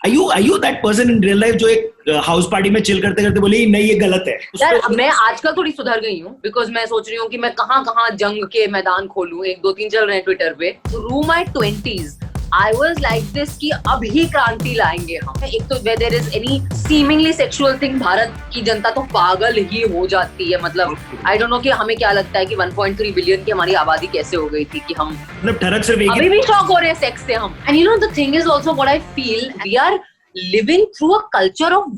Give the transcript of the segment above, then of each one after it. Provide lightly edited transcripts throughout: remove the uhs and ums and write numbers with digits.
are you that person in real life जो एक house party में चिल करते करते बोली नहीं ये गलत है? यार मैं आजकल थोड़ी सुधर गई हूँ बिकॉज मैं सोच रही हूँ कि मैं कहाँ जंग के मैदान खोलूं. 1 2 3 चल रहे हैं ट्विटर पे. Through my 20s I was like this कि अभी क्रांति लाएंगे हम. एक तो where there is any seemingly sexual thing Bharat की जनता तो पागल ही हो जाती है. मतलब I don't know कि हमें क्या लगता है कि 1.3 बिलियन की हमारी आबादी कैसे हो गई थी कि हम मतलब ठरक सिर्फ अभी भी शॉक हो रहे हैं सेक्स से हम. And you know the thing is also what I feel we are living through a culture of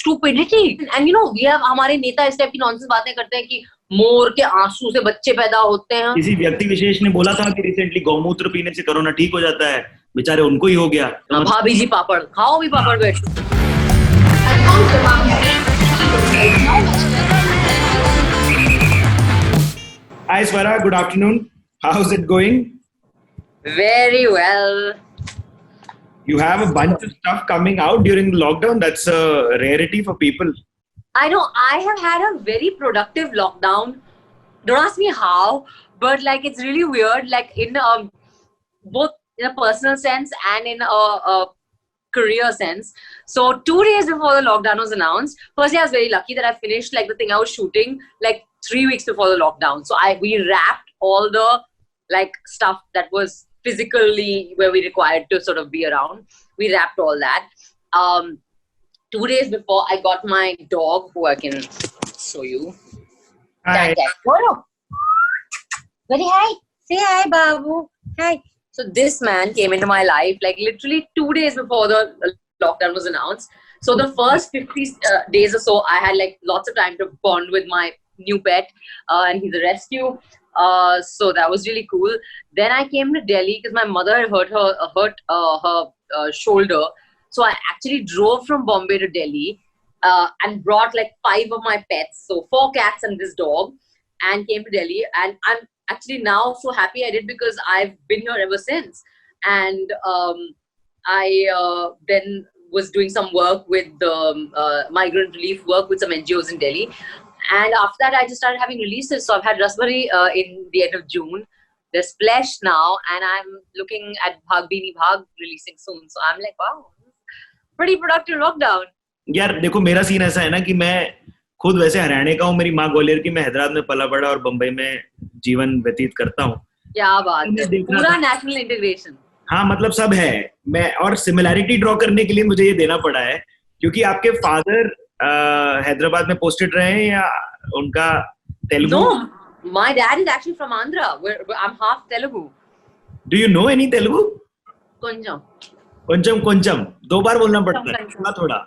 stupidity. And you know we have हमारे नेता इस टाइप की नॉनसेंस बातें करते हैं कि मोर के आंसू से बच्चे पैदा होते हैं. किसी व्यक्ति विशेष ने बोला था कि रिसेंटली गौमूत्र पीने से कोरोना ठीक हो जाता है. बेचारे उनको ही हो गया. भाभी जी पापड़ खाओ भी पापड़ बैठ. Hi Swara, good afternoon. How's it going? Very well. You have a bunch of stuff coming out during the lockdown. That's a rarity for people. I know. I have had a very productive lockdown. Don't ask me how, but like it's really weird. Like in both in a personal sense and in a career sense. So 2 days before the lockdown was announced, firstly I was very lucky that I finished like the thing I was shooting like 3 weeks before the lockdown. So we wrapped all the like stuff that was physically where we required to sort of be around. We wrapped all that. 2 days before I got my dog, who I can show you. Hi. Very hi. Say hi, Babu. Hi. So this man came into my life like literally 2 days before the lockdown was announced. So the first 50 days or so, I had like lots of time to bond with my new pet, and he's a rescue. So that was really cool. Then I came to Delhi because my mother had hurt her shoulder. So I actually drove from Bombay to Delhi and brought like 5 of my pets, so 4 cats and this dog, and came to Delhi. And I'm actually now so happy I did because I've been here ever since. And I then was doing some work with migrant relief work with some NGOs in Delhi. And after that, I just started having releases. So I've had Rasbari in the end of June. There's Splash now, and I'm looking at Bhag Bini Bhag releasing soon. So I'm like, wow, pretty productive lockdown. यार देखो मेरा scene ऐसा है ना कि मैं खुद वैसे हरियाणा का हूँ. मेरी माँ ग्वालियर की. मैं हैदराबाद में पला बड़ा और बम्बई में जीवन व्यतीत करता हूँ. क्या बात है. पूरा नेशनल इंटीग्रेशन. हाँ मतलब सब है. मैं और सिमिलैरिटी ड्रॉ करने के लिए मुझे ये देना पड़ा है क्योंकि आपके फादर हैदराबाद में पोस्टेड रहे हैं या उनका Telugu? No, my dad is actually from Andhra. I'm half Telugu. Do you know any Telugu? Konjam. Konjam. 2 बार बोलना पड़ता है थोड़ा.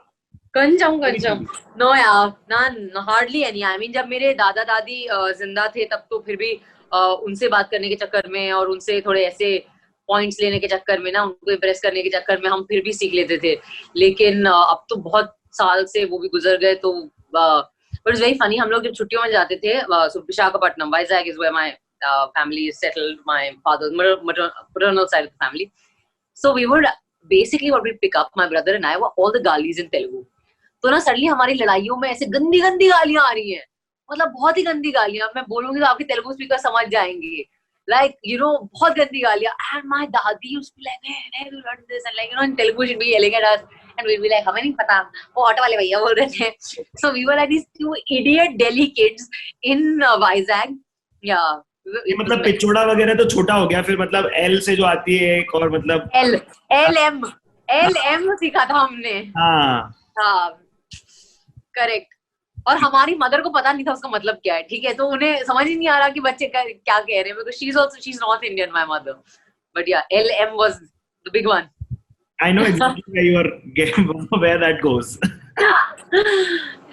Konjam. No यार, none, hardly any. I mean जब मेरे दादा दादी जिंदा थे तब तो फिर भी उनसे बात करने के चक्कर में और उनसे थोड़े ऐसे पॉइंट्स लेने के चक्कर में ना, उनको इम्प्रेस करने के चक्कर में हम फिर भी सीख लेते थे. लेकिन अब तो बहुत साल से वो भी गुजर गए. तो but it's very funny. हम लोग जब छुट्टियों में जाते थे, so Visakhapatnam, Vizag is where my family is settled, my father's paternal side of the family. So we would basically what we pick up, my brother and I, were all the galis in Telugu. तो ना suddenly हमारी लड़ाइयों में ऐसे गंदी गंदी गालियां आ रही हैं. मतलब बहुत ही गंदी गालियां. मैं बोलूंगी तो आपके तेलुगु स्पीकर समझ जाएंगे. Like, you know, बहुत गंदी गालियां. And my dadi used to be like, hey, you learn this. And like, you know, in Telugu she'd be yelling at us. And we'd be like, हमें नहीं पता, वो ऑटो वाले भैया बोल रहे थे. So we were like these 2 idiot Delhi kids in Vizag. Yeah. ये मतलब पिचोड़ा वगैरह तो छोटा हो गया. फिर मतलब L से जो आती है एक और मतलब LM सीखा था हमने. हाँ करेक्ट. और हमारी मदर को पता नहीं था उसका मतलब क्या है. ठीक है, तो उन्हें समझ ही नहीं आ रहा कि बच्चे क्या कह रहे हैं. Because she's North Indian, my mother. But yeah, LM was the big one. I know exactly where that goes.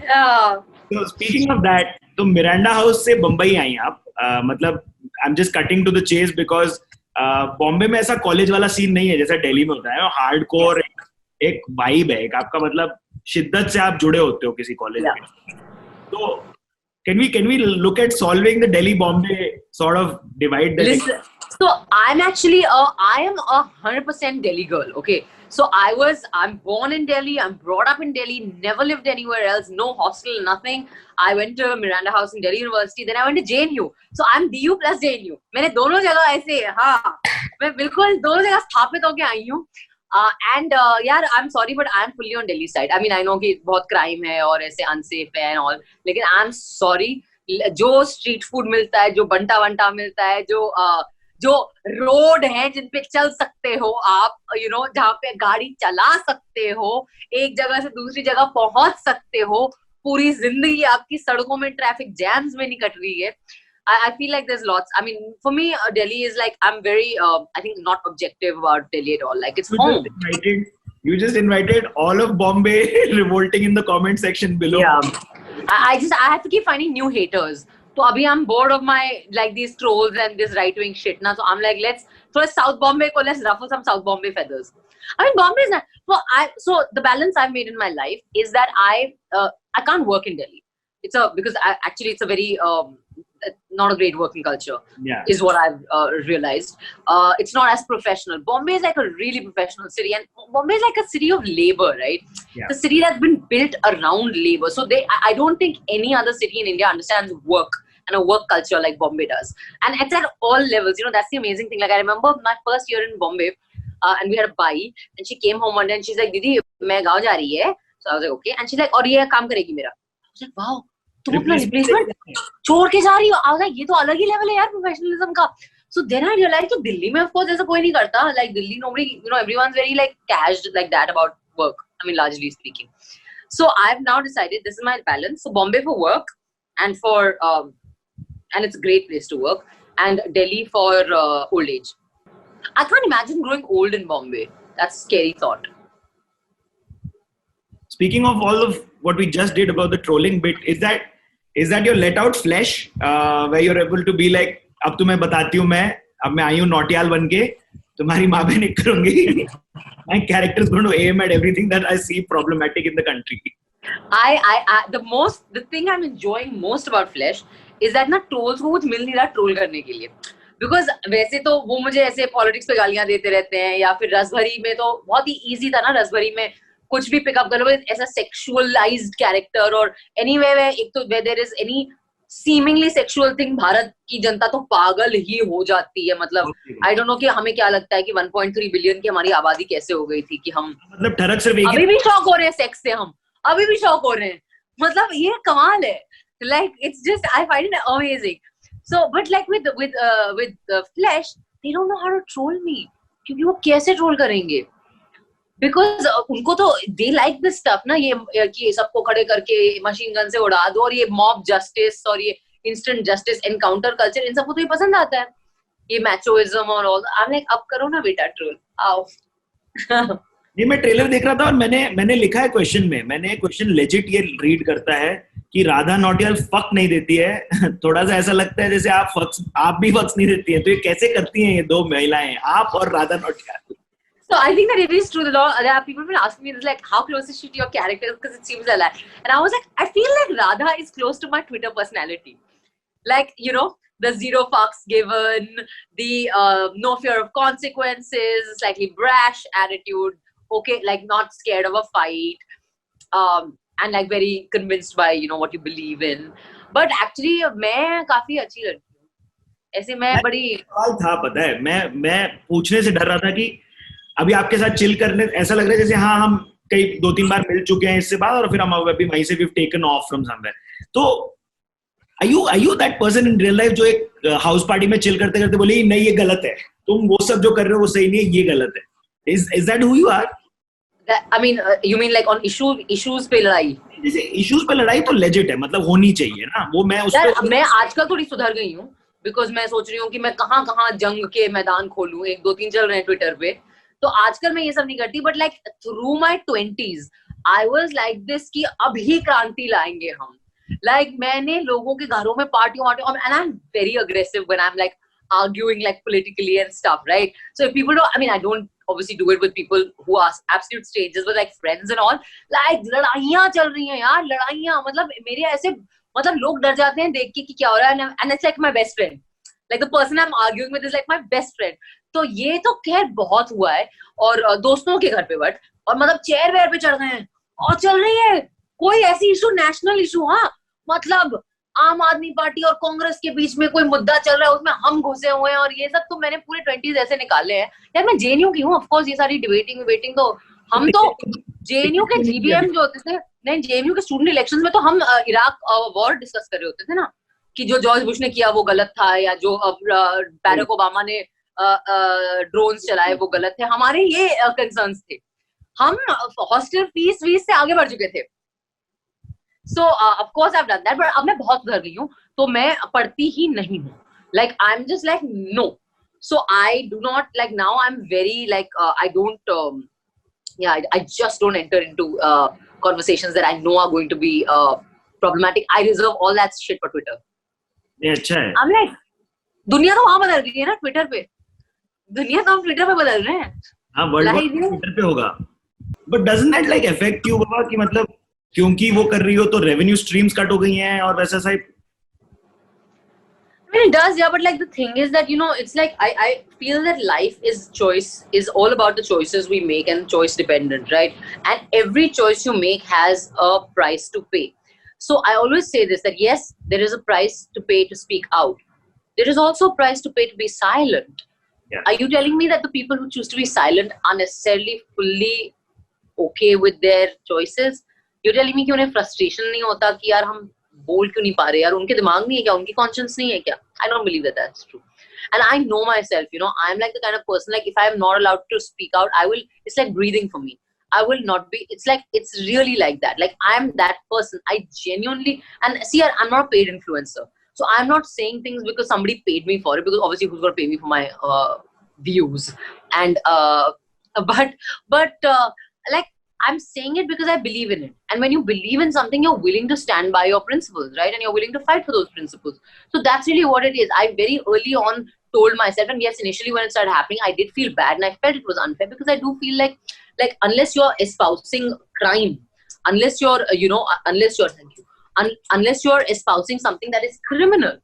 Yeah. So speaking of that, तो मिरांडा हाउस से बम्बई आई आप. मतलब I'm just cutting to the chase because Bombay में ऐसा college वाला scene नहीं है जैसा दिल्ली में होता है. हार्डकोर एक वाइब है. एक आपका मतलब शिद्दत से आप जुड़े होते हो किसी कॉलेज में. तो can we look at solving the Delhi Bombay sort of divide? Listen, so I'm actually I am 100% Delhi girl. Okay, so I'm born in Delhi, I'm brought up in Delhi, never lived anywhere else, no hostel, nothing. I went to Miranda House in Delhi University, then I went to JNU. So I'm DU plus JNU. मैंने दोनों जगह ऐसे, हाँ, मैं बिल्कुल दोनों जगह स्थापित होके आई हूँ. यार I am sorry but I am fully on Delhi side. I mean I know कि बहुत क्राइम है और ऐसे अनसेफ है एंड ऑल, लेकिन आई एम सॉरी, जो स्ट्रीट फूड मिलता है, जो बंटा वंटा मिलता है, जो रोड है जिन पे चल सकते हो आप, यू नो, जहाँ पे गाड़ी चला सकते हो, एक जगह से दूसरी जगह पहुंच सकते हो, पूरी जिंदगी आपकी सड़कों में ट्रैफिक जैम्स में नहीं कट रही है. I feel like there's lots. I mean, for me, Delhi is like, I'm very, I think, not objective about Delhi at all. Like, it's home. You just invited all of Bombay revolting in the comment section below. Yeah. I have to keep finding new haters. So abhi I'm bored of my, like, these trolls and this right-wing shit. Now, so I'm like, let's throw South Bombay, let's ruffle some South Bombay feathers. I mean, Bombay is not. So the balance I've made in my life is that I can't work in Delhi. Because actually it's a very not a great working culture. Yeah. Is what I've realized. It's not as professional. Bombay is like a really professional city, and Bombay is like a city of labor, right? Yeah. The city that's been built around labor. So I don't think any other city in India understands work and a work culture like Bombay does. And it's at all levels. You know, that's the amazing thing. Like, I remember my first year in Bombay, and we had a bai, and she came home one day and she's like, Didi, main gaon ja rahi hai. So I was like, okay. And she's like, aur ye kaam karegi mera. I was like, wow. तुम अपना replacement छोड़ के जा रही हो. आगे ये तो अलग ही लेवल है यार प्रोफेशनलिज्म का. So then I realized कि दिल्ली में of course ऐसा कोई नहीं करता. Like Delhi nobody, you know, everyone's very like casual like that about work. I mean, largely speaking. So I've now decided this is my balance. So Bombay for work and for and it's a great place to work, and Delhi for old age. I can't imagine growing old in Bombay. That's a scary thought. Speaking of all of what we just did about the trolling bit, is that your let out flesh where you're able to be like, अब तुम्हें बताती हूँ अब मैं आई हूँ नौटियाल बन के, तुम्हारी माँ बहन एक करूँगी. My character is going to aim at everything that I see problematic in the country. The thing I'm enjoying most about Flesh is that ना trolls को कुछ मिल नहीं रहा troll करने के लिए. Because वैसे तो वो मुझे ऐसे politics पे गालियाँ देते रहते हैं, या फिर रसभरी में तो बहुत ही easy था ना, रसभरी में कुछ भी पिकअप कर लो, ऐसा सेक्सुअलाइज्ड कैरेक्टर, और एनीवे में एक तो where there is any seemingly sexual thing, Bharat की जनता तो पागल ही हो जाती है. मतलब आई डोंट नो कि हमें क्या लगता है कि 1.3 बिलियन की हमारी आबादी कैसे हो गई थी कि हम मतलब ठरक सिर्फ एक अभी भी शौक हो रहे हैं सेक्स से, हम अभी भी शौक हो रहे हैं. मतलब ये कमाल है. Like, it's just, I find it amazing. So but like with Flesh, they don't know how to troll me. क्योंकि वो कैसे ट्रोल करेंगे? Because उनको तो they like this stuff ना, ये कि सबको खड़े करके मशीन गन से उड़ा दो, और ये मॉब जस्टिस और ये इंस्टेंट जस्टिस एनकाउंटर कल्चर, इन सबको तो ये पसंद आता है, ये मैचोइज्म और ऑल. आई एम लाइक, अब करो ना बेटा ट्रोल, आओ. ये मैं ट्रेलर देख रहा था और मैंने लिखा है क्वेश्चन में, मैंने क्वेश्चन लेजिट ये रीड करता है कि राधा नौटियाल फक नहीं देती है. थोड़ा सा ऐसा लगता है जैसे आप भी फक्स नहीं देती हैं. तो ये कैसे करती हैं ये दो महिलाएं, आप और Radha Nautiyal? So I think that it is true. There are people been asking me this, like, how close is she to your character? Because it seems a lot. And I was like, I feel like Radha is close to my Twitter personality. Like, you know, the zero fucks given, the no fear of consequences, slightly brash attitude, okay, like not scared of a fight, and like very convinced by, you know, what you believe in. But actually, मैं काफी अच्छी लड़की हूँ. ऐसे मैं बड़ी सवाल था, पता है, मैं पूछने से डर रहा था कि अभी आपके साथ चिल करने ऐसा लग रहा है जैसे हाँ हम कई 2-3 बार मिल चुके हैं इससे बाद, और फिर हम अभी वहीं से we've taken off from somewhere. तो are you that person in real life जो एक हाउस पार्टी में चिल करते करते बोले नहीं ये गलत है, तुम वो सब जो कर रहे हो वो सही नहीं है, ये गलत है? Is that who you are? I mean, you mean like on issues पे लड़ाई? जैसे issues पे लड़ाई तो legit है, मतलब होनी चाहिए ना वो. मैं आजकल थोड़ी सुधर गई हूँ, because मैं सोच रही हूँ कि मैं कहाँ जंग के मैदान खोलूँ. 1-2-3 चल रहे हैं ट्विटर पे, तो आजकल मैं ये सब नहीं करती. But like through my 20s I was like this कि अभी क्रांति लाएंगे हम. लाइक मैंने लोगों के घरों में पार्टियों and I am very aggressive when I am like arguing like politically and stuff, right? So if people don't, I mean, I don't obviously do it with people who are absolute strangers, but like friends and all, like लड़ाइयाँ चल रही हैं यार, लड़ाइयाँ. मतलब मेरे ऐसे, मतलब लोग डर जाते हैं देख के कि क्या हो रहा है, and it's like my best friend, like the person I'm arguing with is like my best friend. तो ये तो खैर बहुत हुआ है, और दोस्तों के घर पे, बट और मतलब चेयर वेयर पे चढ़ गए हैं और चल रही है कोई ऐसी इशू, नेशनल इशू, हाँ, मतलब आम आदमी पार्टी और कांग्रेस के बीच में कोई मुद्दा चल रहा है, उसमें हम घुसे हुए हैं, और ये सब तो मैंने पूरे 20s ऐसे निकाले हैं यार। मैं जेएनयू की हूँ, ऑफ कोर्स ये सारी डिबेटिंग तो हम तो जेएनयू के जीबीएम जो होते थे, नहीं जेएनयू के स्टूडेंट इलेक्शंस में तो हम इराक वॉर डिस्कस कर रहे होते थे ना, कि जो जॉर्ज बुश ने किया वो गलत था, या जो बैरक ओबामा ने ड्रोन्स चलाए वो गलत थे। हमारे ये कंसर्न्स थे, हम हॉस्टल फीस से आगे बढ़ चुके थे। सो of course I have done that, but अब मैं बहुत सुधर गई हूँ, तो मैं पढ़ती ही नहीं हूँ। Like I am just like no, so I do not like now I am very like I don't I just don't enter into conversations that I know are going to be problematic. I reserve all that shit for Twitter. ये अच्छा है। I'm like, दुनिया तो वहां बदल गई है ना ट्विटर पे, दुनिया तो हम ट्विटर पे बदल रहे हैं। हाँ, वर्ल्ड ट्विटर पे होगा। But doesn't that like affect you बाबा, कि मतलब क्योंकि वो कर रही हो तो रेवेन्यू स्ट्रीम्स कट हो गई हैं और वैसा सा? I mean, it does, yeah, but like the thing is that, you know, it's like I feel that life is all about the choices we make and choice dependent, right? And every choice you make has a price to pay. So I always say this, that yes, there is a price to pay to speak out. There is also a price to pay to be silent. Yeah. Are you telling me that the people who choose to be silent are necessarily fully okay with their choices? You're telling me कि उन्हें frustration नहीं होता कि यार हम बोल क्यों नहीं पा रहे यार, उनके दिमाग नहीं है क्या, उनकी conscience नहीं है क्या? I don't believe that that's true. And I know myself, you know, I'm like the kind of person, like if I'm not allowed to speak out, it's like breathing for me. I will not be, it's really like that. Like I'm that person. I genuinely, and see, I'm not a paid influencer. So I'm not saying things because somebody paid me for it, because obviously who's going to pay me for my views? And, but like, I'm saying it because I believe in it. And when you believe in something, you're willing to stand by your principles, right? And you're willing to fight for those principles. So that's really what it is. I very early on told myself, and yes, initially when it started happening, I did feel bad and I felt it was unfair, because I do feel like unless you're espousing crime, unless you're espousing something that is criminal,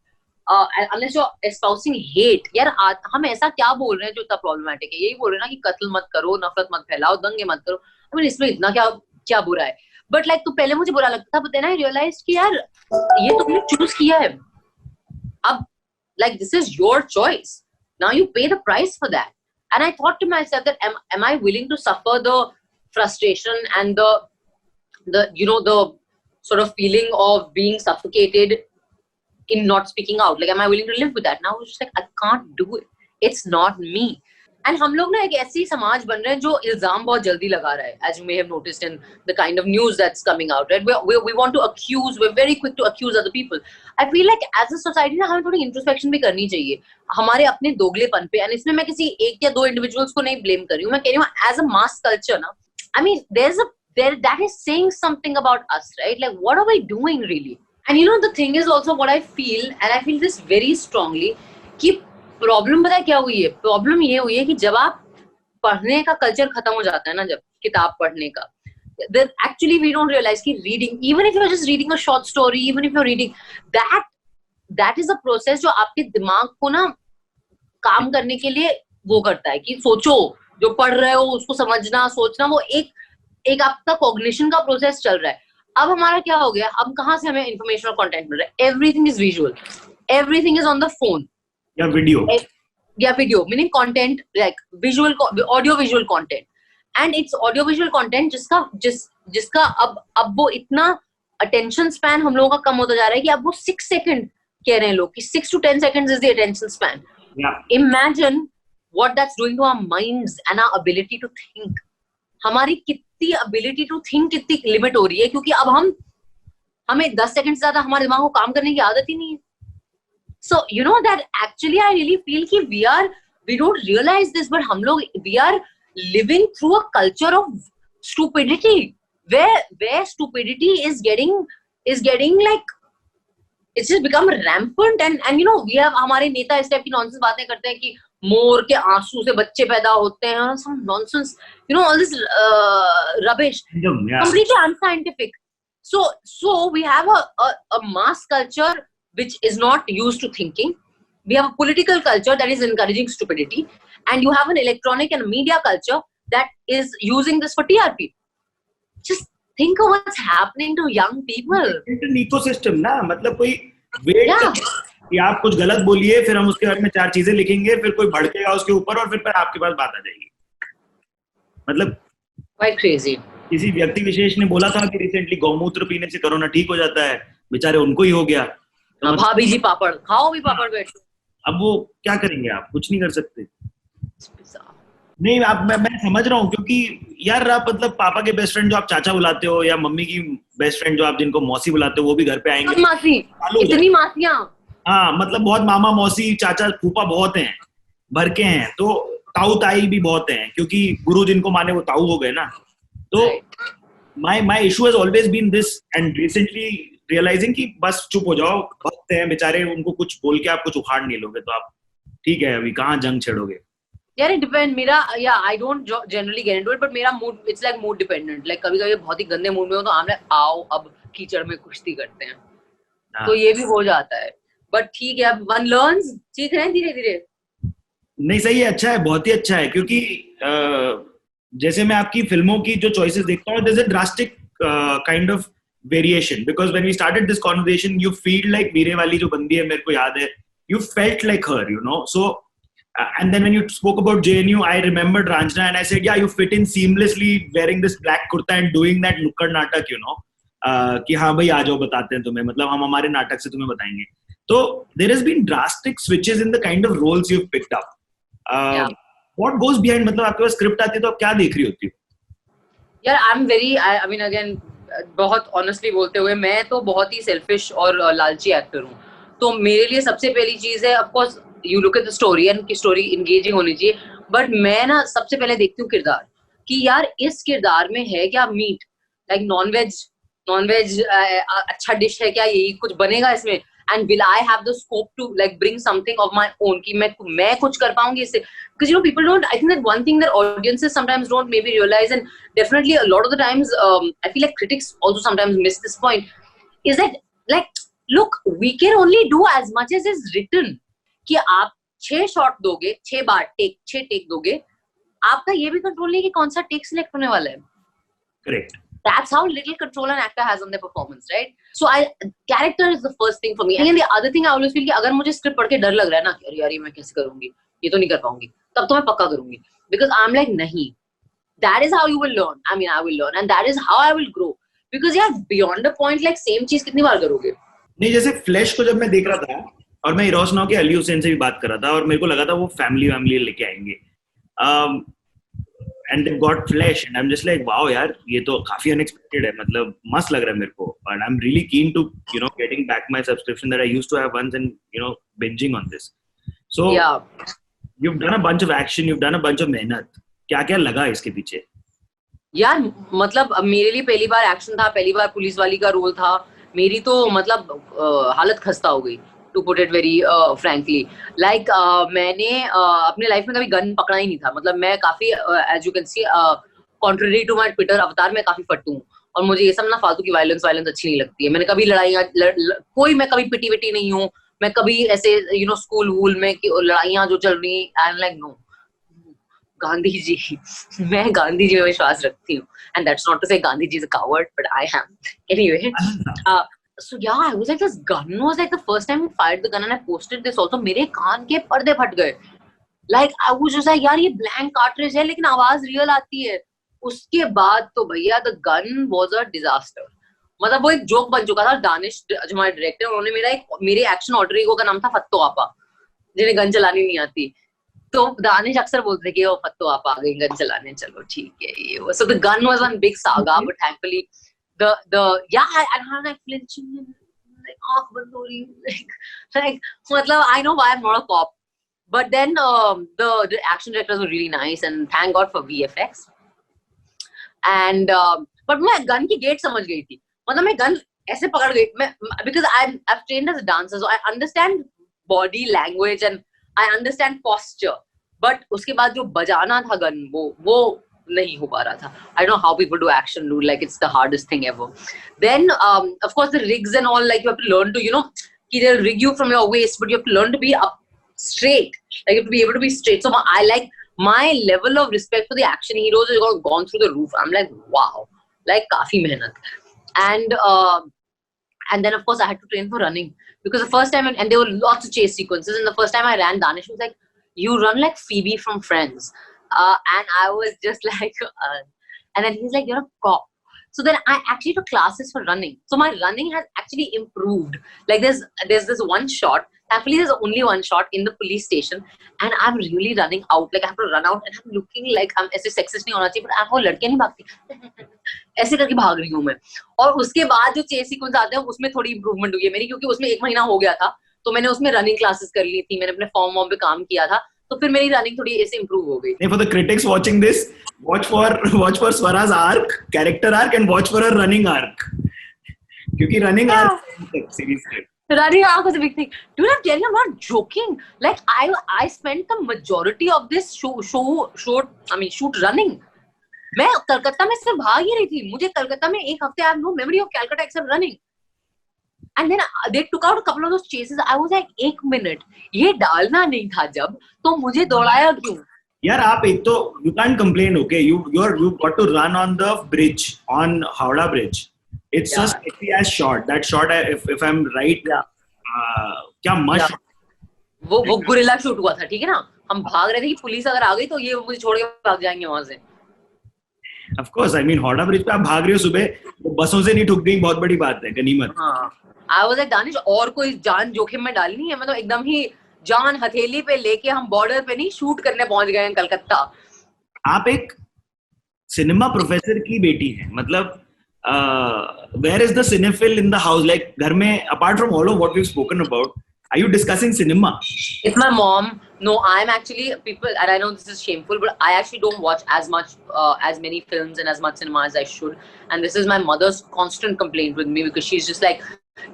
unless you're espousing hate, यार हम ऐसा क्या बोल रहे हैं जो इतना problematic है? यही बोल रहे हैं ना कि कत्ल मत करो, नफरत मत फैलाओ, दंगे मत करो। I mean, इसमें इतना क्या बुरा है? But like, तो पहले मुझे बुरा लगता था, but then I realized कि यार ये तुमने choose किया है, अब like this is your choice. Now you pay the price for that. And I thought to myself that am I willing to suffer the frustration and the you know, the sort of feeling of being suffocated in not speaking out? Like, am I willing to live with that? Now it's just like, I can't do it. It's not me. And हम लोग ना एक ऐसी समाज बन रहे हैं जो इल्जाम बहुत जल्दी लगा रहा है, as you may have noticed in the kind of news that's coming out, right? We want to accuse, we're very quick to accuse other people. I feel like as a society ना हमें थोड़ी introspection भी करनी चाहिए हमारे अपने दोगलेपन पे। And इसमें मैं किसी एक या दो individuals को नहीं blame कर रही हूँ, मैं कह रही हूँ as a mass culture ना, I mean that is saying something about us, right? Like, what are we doing really? And you know, the thing is also what I feel, and I feel this very strongly, कि problem पता है क्या हुई है? Problem ये हुई है कि जब आप पढ़ने का कल्चर खत्म हो जाता है ना, जब किताब पढ़ने का, then actually we don't realize कि reading, even if you're just reading a short story, even if you're reading that is a process जो आपके दिमाग को ना काम करने के लिए वो करता है कि सोचो, जो पढ़ रहे हो उसको समझना, सोचना, वो एक आपका कॉग्निशन का प्रोसेस चल रहा है। अब हमारा क्या हो गया, अब कहाँ से हमें इंफॉर्मेशन और कंटेंट मिल रहा है? Everything is visual, everything is on the phone या video, meaning content, like visual, audio visual content, and it's audio visual content जिसका अब वो इतना attention span हम लोगों का कम होता जा रहा है कि अब वो 6 second कह रहे हैं लोग कि 6 to 10 seconds is the attention span. Imagine what that's doing to our minds and our ability to think. हमारी कितनी ability to think कितनी limit हो रही है, क्योंकि अब हमें 10 seconds से ज्यादा हमारे दिमाग को काम करने की आदत ही नहीं है. So you know that actually I really feel कि we don't realize this, but हम लोग we are living through a culture of stupidity where stupidity is getting like it's just become rampant, and you know we have हमारे नेता इस type की nonsense बातें करते हैं कि मोर के आंसू से बच्चे पैदा होते हैं, some nonsense, you know, all this rubbish, completely unscientific. So we have a mass culture which is not used to thinking. We have a political culture that is encouraging stupidity, and you have an electronic and media culture that is using this for TRP. Just think of what's happening to young people. It's an ecosystem, ना, मतलब कोई wait कि आप कुछ गलत बोलिए, फिर हम उसके बारे में 4 चीजें लिखेंगे, फिर कोई भड़केगा उसके ऊपर और फिर आपके पास बात आ जाएगी. मतलब Quite crazy. किसी व्यक्ति विशेष ने बोला था कि रिसेंटली गौमूत्र पीने से कोरोना ठीक हो जाता है, बेचारे उनको ही हो गया. तो भाभी जी पापड़ खाओ, भी पापड़ बैठ. अब वो क्या करेंगे, आप कुछ नहीं कर सकते. नहीं, आप मैं समझ रहा हूँ, क्योंकि यार आप मतलब पापा के बेस्ट फ्रेंड जो आप चाचा बुलाते हो, या मम्मी की बेस्ट फ्रेंड जो आप जिनको मौसी बुलाते हो, वो भी घर पे आएंगे. मासी, इतनी मासियां. हाँ, मतलब बहुत मामा मौसी चाचा फूफा बहुत हैं, भर के हैं. तो ताऊ ताई भी बहुत हैं, क्योंकि गुरु जिनको माने वो ताऊ हो गए ना. तो my issue has always been this, and recently realising कि बस चुप हो जाओ, भक्त हैं बेचारे, उनको कुछ बोल के आप कुछ उखाड़ नहीं लोगे तो आप ठीक है, अभी कहाँ जंग छेड़ोगे. यार इट डिपेंड. मेरा I don't generally get into it, but मेरा mood it's like mood dependent. Like कभी कभी बहुत ही गंदे मूड में हो तो आम लाइक आओ अब कीचड़ में कुश्ती करते हैं. तो ये भी हो जाता है, बट ठीक है, अब वन लर्न्स. सीख रहे हैं धीरे धीरे. नहीं, सही है, अच्छा है, बहुत ही अच्छा है. क्योंकि जैसे मैं आपकी फिल्मों की जो चॉइसेस देखता हूँ, there's a drastic kind of variation, because when we started this conversation you feel like वीरे वाली जो बंदी है, मेरे को याद है, you felt like her, you know. So and then when you spoke about JNU, I remembered Ranjana and I said, yeah, you fit in seamlessly wearing this black kurta and doing that nukkad natak, you know, कि हाँ भाई आ जाओ बताते हैं तुम्हें, मतलब हम हमारे नाटक से तुम्हें बताएंगे. तो there has been drastic switches in the kind of roles you've picked up. What goes behind, मतलब आपके पास स्क्रिप्ट आती है तो आप क्या देख रही होती हो? यार आई मीन अगेन बहुत ऑनेस्टली बोलते हुए, मैं तो बहुत ही सेल्फिश और लालची एक्टर हूँ. तो मेरे लिए सबसे पहली चीज है, of course you look at the story and की स्टोरी इंगेजिंग होनी चाहिए, बट मैं ना सबसे पहले देखती हूँ किरदार, कि यार इस किरदार में है क्या मीट, लाइक नॉनवेज अच्छा डिश है क्या, यही कुछ बनेगा इसमें, and will I have the scope to like bring something of my own, कि मैं कुछ कर पाऊंगी इससे. Because you know people don't, I think that one thing that audiences sometimes don't maybe realize, and definitely a lot of the times I feel like critics also sometimes miss this point, is that like look, we can only do as much as is written. कि आप 6 shot दोगे, 6 बार 6 take दोगे, आपका ये भी control नहीं कि कौन सा टेक सिलेक्ट होने वाला है. Correct. That's how little control an actor has on their performance, right? So character is the first thing for me. And the other thing I always feel कि अगर मुझे स्क्रिप्ट पढ़ के डर लग रहा है ना कि अरे यार ये मैं कैसे करूंगी, ये तो नहीं कर पाऊंगी, तब तो मैं पक्का करूंगी. Because I'm like नहीं, that is how you will learn. I mean I will learn and that is how I will grow. Because यार beyond a point like same चीज कितनी बार करोगे. नहीं, जैसे फ्लैश को जब मैं देख रहा था और मैं इरोस नाउ के अली हुसैन से भी बात कर रहा था और मेरे को लगा था वो फैमिली लेके आएंगे, and they've got Flash and I'm just like wow यार ये तो काफी unexpected है, मतलब मस्त लग रहा है मेरे को, and I'm really keen to you know getting back my subscription that I used to have once and you know binging on this. So yeah, you've done a bunch of action, you've done a bunch of मेहनत, क्या क्या लगा इसके पीछे? यार मतलब मेरे लिए पहली बार एक्शन था, पहली बार पुलिस वाली का रोल था, मेरी तो मतलब हालत खस्ता हो गई, to put it very frankly. Like मैंने अपने लाइफ में कभी गन पकड़ा ही नहीं था. मतलब मैं काफी as you can see contrary to my Twitter अवतार में काफी फट्टू हूँ और मुझे ये सब ना फालतू की वायलेंस अच्छी नहीं लगती है. मैंने कभी लड़ाइयाँ मैं कभी पिटी नहीं हूँ, मैं कभी ऐसे you know स्कूल वूल में लड़ाइयाँ जो चल रही हैं, I'm like no, Gandhi ji, मैं गांधी जी में विश्वास रखती हूँ, and that's not to say Gandhi ji is a coward, but I am anyway. So yeah, I was like, this gun was like the first time we fired the gun and I posted this also. मेरे कान के पर्दे फट गए. Like I was just like, यार ये blank cartridge है लेकिन आवाज रियल आती है. उसके बाद तो भैया the gun was a disaster. मतलब वो एक जोक बन चुका था. दानिश जो हमारे डायरेक्टर, उन्होंने मेरे एक्शन ऑल्टर ईगो का नाम था फत्तो आपा, जिन्हें गन चलानी नहीं आती. तो दानिश अक्सर बोलते थे कि वो फत्तो आपा आ गई गन चलाने, चलो ठीक है ये वो. So the gun was one big saga, but thankfully and I'm like flinching and like आँख बंद हो रही, like मतलब I know why I'm not a cop, but then the action directors were really nice and thank God for VFX. And but मैं gun की gate समझ गई थी, मतलब मैं गन ऐसे पकड़ गई मैं, because I've trained as a dancer, so I understand body language and I understand posture, but उसके बाद जो बजाना था गन वो नहीं हो पा रहा था. I don't know how people do action, dude. Like it's the hardest thing ever. Then of course the rigs and all, like you have to learn to, you know, they'll rig you from your waist, but you have to learn to be up straight. Like you have to be able to be straight. So I like my level of respect for the action heroes has gone through the roof. I'm like wow, like काफी मेहनत. And And then of course I had to train for running, because the first time, and there were lots of chase sequences, and the first time I ran, Danish was like, you run like Phoebe from Friends. And I was just like, and then he's like, you're a cop. So then I actually took classes for running. So my running has actually improved. Like there's this one shot. Thankfully, there's only one shot in the police station, and I'm really running out. Like I have to run out, and I'm looking like I'm ऐसे sexist नहीं होना चाहिए, but आप वो लड़के नहीं भागती, ऐसे करके भाग रही हूँ मैं. और उसके बाद जो चेस सीक्वेंस आते हैं उसमें थोड़ी इम्प्रूवमेंट हुई है मेरी, क्योंकि उसमें 1 महीना हो गया था, तो मैंने उसमें रनिंग क्लासेस कर ली थी, मैंने अपने फॉर्म पे काम किया था, तो फिर मेरी रनिंग थोड़ी ऐसे इम्प्रूव हो गई. For the critics watching this, watch for Swara's arc, character arc, and watch for her running arc. क्योंकि running arc seriously. Running arc was a big thing. Dude, I'm telling you, I'm not joking. Like I spent the majority of this shoot running. मैं कलकत्ता में सिर्फ भाग ही रही थी. मुझे कलकत्ता में 1 हफ्ते, I have no memory of Calcutta except running. And then they took out a couple of those chases. I was like, 1 minute, ये डालना नहीं था जब, तो मुझे दौड़ाया क्यों? यार आप एक तो you can't complain, okay? You got to run on the bridge, on Howrah Bridge. It's just as short. That shot, if I'm right, क्या मस्त. वो गुरिल्ला शूट हुआ था, ठीक है ना? हम भाग रहे थे कि पुलिस अगर आ गई तो ये मुझे छोड़ के भाग जाएंगे वहां से. Of course, I mean Howrah Bridge पे आप भाग रहे हो सुबह, वो बसों से नहीं ठुक गई, बहुत बड़ी बात है, गनीमत. हाँ. I was like, दानिश, और कोई जान जोखिम में डालनी है? मतलब एकदम ही जान हथेली पे लेके हम बॉर्डर पे नहीं, शूट करने पहुंच गए हैं कलकत्ता. आप एक सिनेमा प्रोफेसर की बेटी हैं, मतलब where is the cinephile in the house? Like घर में, apart from all of what we've spoken about, are you discussing cinema? It's my mom. No, I'm actually, people, and I know this is shameful, but I actually don't watch as much, as many films and as much cinema as I should. And this is my mother's constant complaint with me, because she's just like,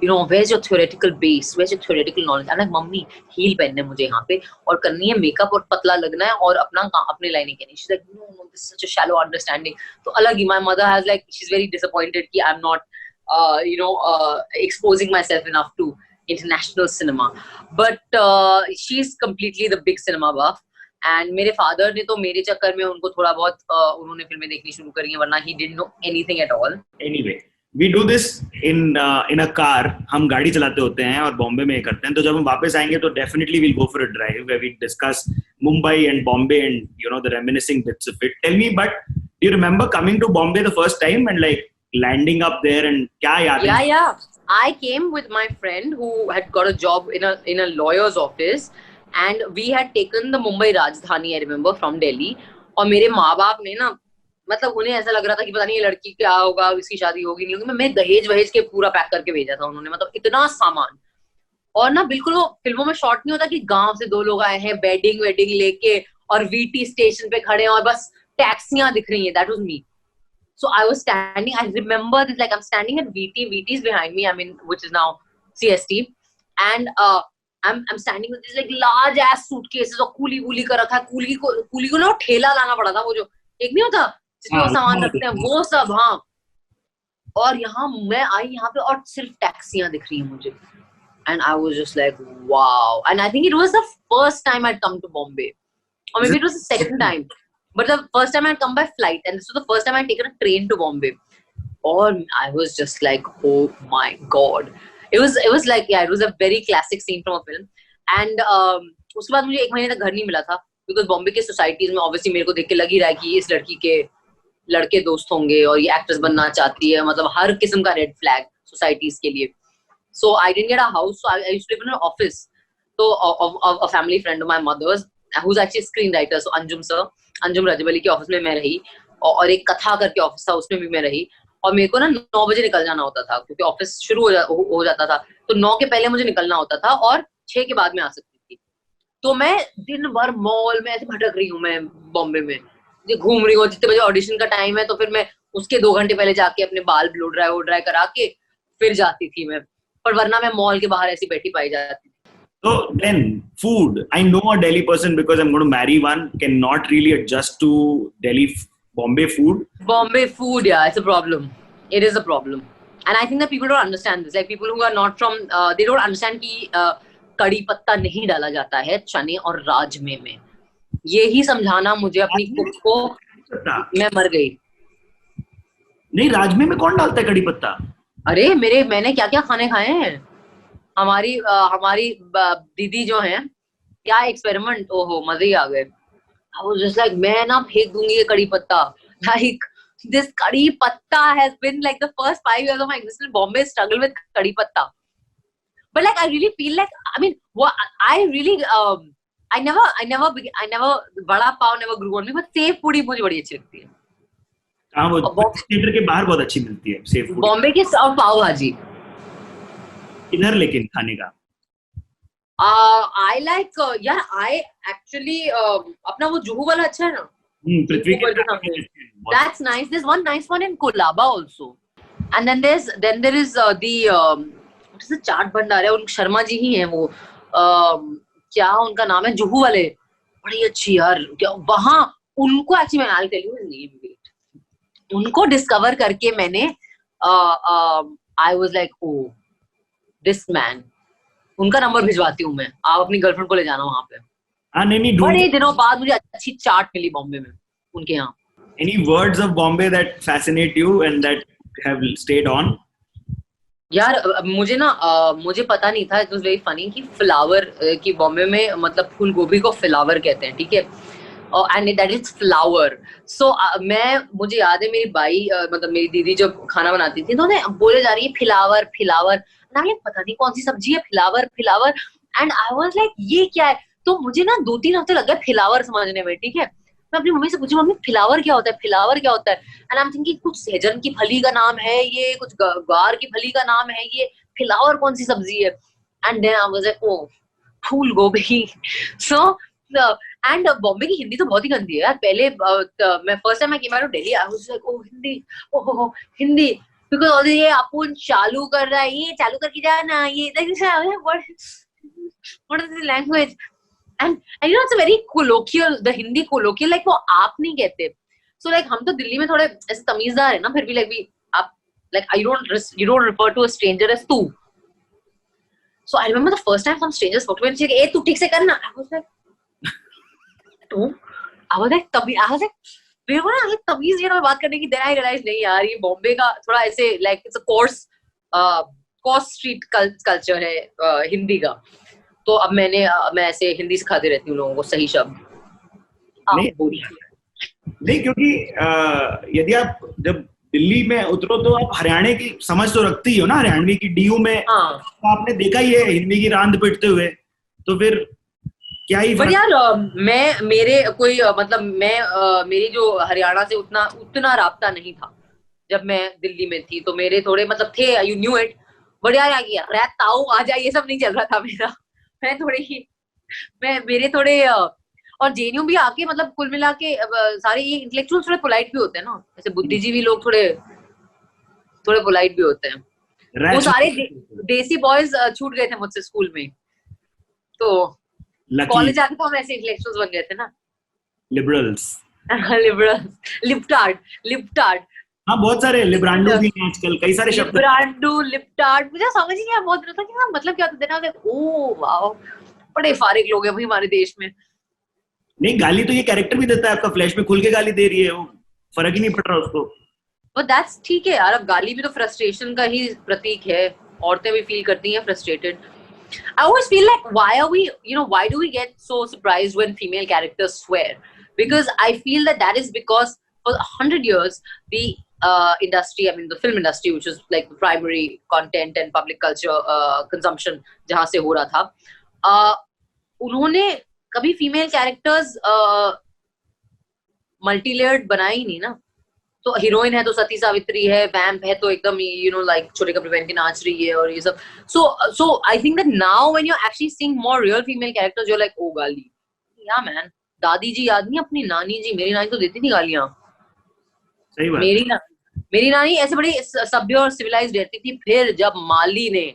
you know, where's your theoretical base? Where's your theoretical knowledge? I'm like, mummy, heel पहनने मुझे यहाँ पे, और करनी है makeup, और पतला लगना है, और अपने लाइनें कहनी. She's like, no, this is such a shallow understanding. तो अलग ही, my mother has like, she's very disappointed कि I'm not, exposing myself enough to international cinema. But she's completely the big cinema buff. And मेरे father ने तो मेरे चक्कर में उनको थोड़ा बहुत उन्होंने फिल्में देखनी शुरू करी हैं, वरना he didn't know anything at all. Anyway, we do this in a car. हम गाड़ी चलाते होते हैं और बॉम्बे में करते हैं, तो जब हम वापस आएंगे तो definitely we'll go for a drive where we discuss Mumbai and Bombay and, you know, the reminiscing bits of it. Tell me, but do you remember coming to Bombay the first time and like landing up there, and क्या याद है? Yeah. I came with my friend who had got a job in a lawyer's office, and we had taken the Mumbai Rajdhani, I remember, from Delhi. और मेरे माँ बाप ने ना, मतलब उन्हें ऐसा लग रहा था कि पता नहीं ये लड़की क्या होगा, इसकी शादी होगी नहीं होगी. मैं दहेज वहेज के पूरा पैक करके भेजा था उन्होंने, मतलब इतना सामान. और ना बिल्कुल वो फिल्मों में शॉट नहीं होता कि गांव से 2 लोग आए हैं बेडिंग वेडिंग लेके और वीटी स्टेशन पे खड़े हैं और बस टैक्सियां दिख रही हैं. That was me. So I was standing, I remember this, like I'm standing at VT is behind me, I mean, which is now CST, and I'm standing with this like large ass suitcases और coolie का रखा है. Coolie को ना ठेला लाना पड़ा था, वो जो एक नहीं होता जिसमें वो सामान रखते हैं, वो सब. हाँ. और यहाँ मैं आई यहाँ पे और सिर्फ टैक्सियां दिख रही हैं मुझे, and I was just like wow. And I think it was the first time I'd come to Bombay, or maybe it was the second time. But the first time I'd come by flight, and this was the first time I'd taken a train to Bombay. Or I was just like, oh my god. It was like, yeah, it was a very classic scene from a film. And उसके बाद मुझे 1 महीने तक घर नहीं मिला था, because Bombay के societies में obviously मेरे को देख के लग ही रहा है कि इस लड़की के लड़के दोस्त होंगे और ये actress बनना चाहती है, मतलब हर किस्म का red flag societies के लिए. So I didn't get a house, so I used to live in an office. So of a family friend of my mother's, who's actually a screenwriter, so Anjum रजबली के office में मैं रही, और एक कथा करके ऑफिस था उसमें भी मैं रही. और मेरे को ना 9 बजे निकल जाना होता था, क्योंकि ऑफिस शुरू हो जाता था, तो 9 के पहले मुझे निकलना होता था और 6 के बाद में आ सकती थी. तो मैं दिन भर मॉल में ऐसे भटक रही हूँ, मैं बॉम्बे में घूम रही हूँ. जितने बजे ऑडिशन का टाइम है तो फिर मैं उसके 2 घंटे पहले जाके अपने बाल ब्लो ड्राई करा के फिर जाती थी मैं, पर वरना मैं मॉल के बाहर ऐसी बैठी पाई जाती थी. So then, food. I know a Delhi person because I'm going to marry one. Cannot really adjust to Bombay food. Bombay food, yeah, it's a problem. It is a problem, and I think that people don't understand this. Like people who are not from, they don't understand कि कड़ी पत्ता नहीं डाला जाता है चने और राजमे में. ये ही समझाना मुझे अपनी कुक को, मैं मर गई. नहीं, राजमे में कौन डालता है कड़ी पत्ता? अरे मैंने क्या क्या खाने खाए हैं। हमारी दीदी जो है, क्या एक्सपेरिमेंट, ओहो मजे ही आ गए। I was just like, मैं ना फेंक दूंगी ये कड़ी पत्ता। Like this कड़ी पत्ता has been like the first 5 years of my existence. Bombay struggle with कड़ी पत्ता. But like I really feel like, I mean, what I really I never vada pav never grew on me, but sev puri मुझे बड़ी अच्छी लगती है। हाँ, वो theatre के बाहर बहुत अच्छी मिलती है सेव फूड। बॉम्बे की पाव भाजी इधर लेकिन खाने का I like यार I actually अपना वो जुहू वाला अच्छा है ना, पृथ्वी के सामने, that's nice. There's one nice one in Colaba also, and then there is the what is the चाट भंडार है, उन शर्मा जी ही हैं वो, क्या उनका नाम है, जुहू वाले, बड़ी अच्छी यार। क्या वहाँ उनको एक्चुअली मैं I'll tell you his name, wait, उनको डिस्कवर करके मैंने I was like, oh this man, उनका नंबर भिजवाती हूँ मैं, आप अपनी गर्लफ्रेंड को ले जाना वहाँ पे। हाँ नहीं बड़े दिनों बाद मुझे अच्छी चाट मिली बॉम्बे में उनके यहाँ। Any words of Bombay that fascinate you and that have stayed on? यार मुझे पता नहीं था, इट वाज वेरी फनी कि फ्लावर की बॉम्बे में मतलब फूल गोभी को फ्लावर कहते हैं, ठीक है, एंड दैट इज फ्लावर। सो मुझे याद है मेरी बाई मतलब मेरी दीदी जब खाना बनाती थी तो उन्हें बोले जा रही है फिलावर फिलावर, पता नहीं कौन सी सब्जी है flower flower, and I was like ये क्या है। तो मुझे ना 2-3 हफ्ते लग गए फिलावर समझने में, ठीक है। मैं अपनी मम्मी से पूछी, मम्मी फिलावर क्या होता है, फिलावर क्या होता है, एंड आई एम थिंकिंग कुछ सहजन की फली का नाम है ये, कुछ ग्वार की फली का नाम है ये, फिलावर कौन सी सब्जी है, and then I was like oh phool gobhi. So and Bombay की हिंदी तो बहुत ही गंदी है यार। पहले मैं first time I came out of Delhi, I was like ओ हिंदी, ओहो हिंदी, बिकॉज़ ऑल ये अपुन चालू कर रहा है, ये चालू करके जाना, ये what is the language, and you know it's a very colloquial, the Hindi colloquial, like वो आप नहीं कहते। So like हम तो दिल्ली में थोड़े ऐसे तमीज़दार है ना, फिर भी like we आप like you don't refer to a stranger as तू। So I remember the first time some strangers spoke to me and said, "ए तू ठीक से करना." I was like तू, I was like मेरे को ना तमीज़ ये ना बात करने की। Then I realized नहीं यार ये बॉम्बे का थोड़ा ऐसे like it's a coarse street culture है हिंदी का। तो अब मैं ऐसे हिंदी सिखाती रहती हूँ लोगों को सही शब्द। नहीं क्योंकि यदि आप जब दिल्ली में उतरो तो आप हरियाणा की समझ तो रखती ही हो ना, हरियाणवी की डीयू में। हाँ। तो आपने देखा ही है हिंदी की रांद पिटते हुए, तो फिर क्या ही पर यार मेरी जो हरियाणा से उतना राब्ता नहीं था जब मैं दिल्ली में थी, तो मेरे थोड़े मतलब थे, यू न्यू इट, बट यार ताऊ आ जाए ये सब नहीं चल रहा था मेरा। मेरे थोड़े और जेएनयू भी आके मतलब कुल मिला के सारे ये इंटेलेक्चुअल थोड़े पोलाइट भी होते हैं ना, जैसे बुद्धिजीवी लोग थोड़े पोलाइट भी होते हैं। वो सारे देसी बॉयज छूट गए थे मुझसे स्कूल में, तो कॉलेज आके तो हम ऐसे इंटेलेक्चुअल्स बन गए थे ना, लिबरल्स लिप्टार्ड। हाँ बहुत सारे लिब्रांडो भी हैं आजकल, कई सारे शब्द लिब्रांडो लिप्टार्ड, मुझे समझ ही नहीं आया बहुत दिनों तक कि मतलब क्या था। देना ओ वाओ बड़े फारिग लोग हैं भाई हमारे देश में। नहीं गाली तो ये कैरेक्टर भी देता है, आपका फ्लैश में खुल के गाली दे रही है, वो फर्क ही नहीं पड़ रहा उसको। बट दैट्स ठीक है यार, अब गाली भी तो फ्रस्ट्रेशन का ही प्रतीक है, औरतें भी फील करती हैं frustrated. I always feel like why do we get so surprised when female characters swear? Because I feel that is because for 100 years the industry, I mean the film industry, which is like the primary content and public culture consumption जहाँ से हो रहा था, उन्होंने कभी female characters multilayered बनाए ही नहीं ना। तो हीरोइन है तो सती सावित्री है, वैम्प है तो एकदम लाइक छोटे कपड़े पहन के नाच रही है और ये सब। So I think that now when you are actually seeing more real female characters, you are like oh gaali, yeah man दादी जी याद नहीं अपनी नानी जी, मेरी नानी तो देती थी गालियां। सही बात। मेरी नानी ऐसे बड़ी सभ्य और सिविलाइज्ड रहती थी, फिर जब माली ने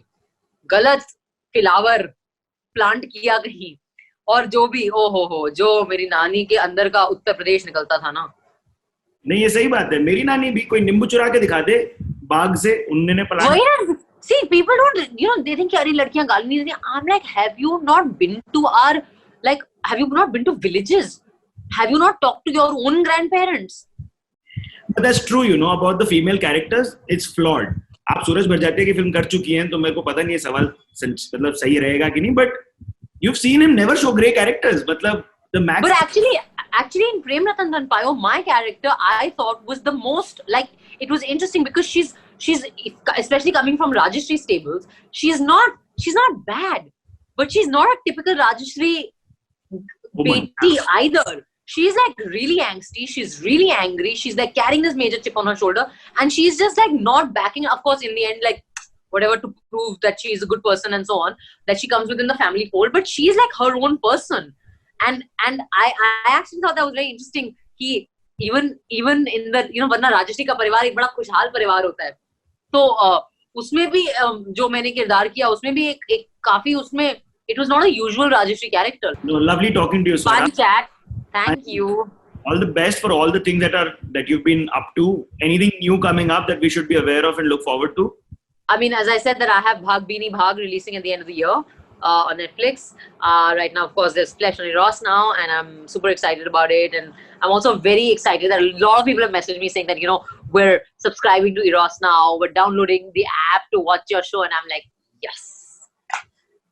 गलत फ्लावर प्लांट किया कहीं, और जो भी जो मेरी नानी के अंदर का उत्तर प्रदेश निकलता था ना। नहीं ये सही बात है, मेरी नानी भी कोई नींबू चुरा के दिखा दे बाग से, उन्होंने plant. See, people don't, they think कि अरे लड़कियां गाली नहीं देती। I'm like, have you not been to villages? Have you not talked to your own grandparents? But that's true, about the female characters, it's flawed. आप सूरज बड़जात्या की film कर चुकी हैं, तो मेरे को पता नहीं है सवाल मतलब सही रहेगा कि नहीं, but you've seen him never show grey characters. मतलब the max. But actually in Prem Ratan Dhan Payo, my character I thought was the most like, it was interesting because she's especially coming from Rajeshri stables, she's not bad, but she's not a typical Rajeshri Beti either. She's like really angsty, she's really angry, she's like carrying this major chip on her shoulder, and she's just like not backing. Of course, in the end, like whatever to prove that she is a good person and so on, that she comes within the family fold, but she's like her own person. And I actually thought that was very interesting. He even in the, you know, वरना राजश्री का परिवार एक बड़ा खुशहाल परिवार होता है, तो उसमें भी जो मैंने किरदार किया उसमें भी एक काफी उसमें it was not a usual Rajeshri character. No, lovely talking to you, Swara. Fun chat. Thank you. All the best for all the things that you've been up to. Anything new coming up that we should be aware of and look forward to? I mean, as I said, that I have Bhag Beanie Bhag releasing at the end of the year on Netflix. Right now, of course, there's Flesh on Eros now, and I'm super excited about it. And I'm also very excited that a lot of people have messaged me saying that, you know, we're subscribing to Eros now, we're downloading the app to watch your show, and I'm like, yes.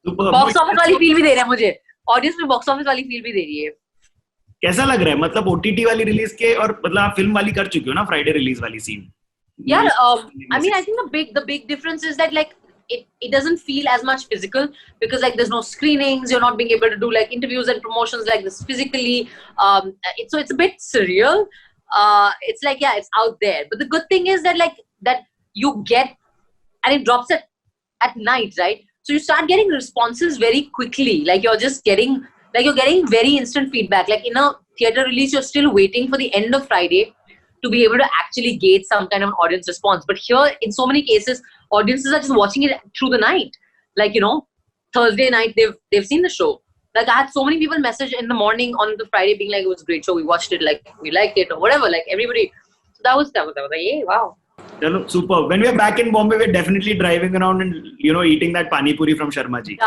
Super. Box office वाली feel भी दे रहा है मुझे. Audience में box office वाली feel भी दे रही है. कैसा लग रहा है, मतलब OTT वाली रिलीज के, और मतलब आप फिल्म वाली कर चुके हो ना, फ्राइडे रिलीज वाली scene? Yeah, I mean, I think the big difference is that like it doesn't feel as much physical because like there's no screenings, you're not being able to do like interviews and promotions like this physically. So it's a bit surreal. It's like, yeah, it's out there, but the good thing is that like that you get, and it drops at night, right? So you start getting responses very quickly. Like you're getting very instant feedback. Like in a theater release, you're still waiting for the end of Friday to be able to actually gauge some kind of audience response. But here, in so many cases, audiences are just watching it through the night. Like, you know, Thursday night, they've seen the show. Like I had so many people message in the morning on the Friday being like, it was a great show, we watched it, like we liked it or whatever. Like everybody. So that was like, yeah, wow. Super. When we're back in Bombay, we're definitely driving around and, you know, eating that pani puri from Sharma ji.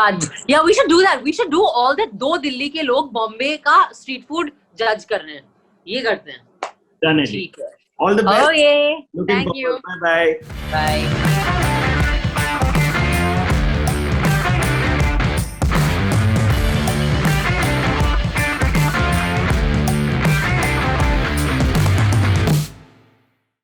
Yeah, we should do that. We should do all that. दो दिल्ली के लोग Bombay का street food judge करने हैं. ये करते हैं. Done it. All the best. Oh yeah. Looking Thank forward. you. Bye. Bye.